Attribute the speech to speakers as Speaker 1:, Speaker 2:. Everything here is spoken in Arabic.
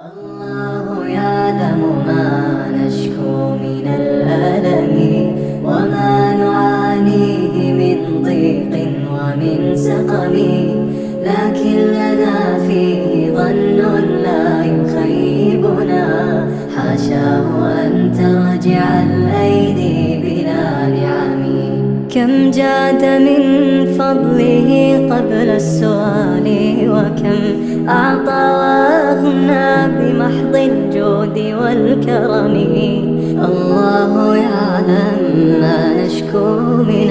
Speaker 1: الله يعلم ما نشكو من الألم وما نعانيه من ضيق ومن سقم، لكن لنا فيه ظن لا يخيبنا، حاشاه أن ترجع الأيدي بلا نعم. كم جاد من فضله قبل السؤال، وكم أعطى وأغنى بمحض الجود والكرم. الله يعلم ما نشكو من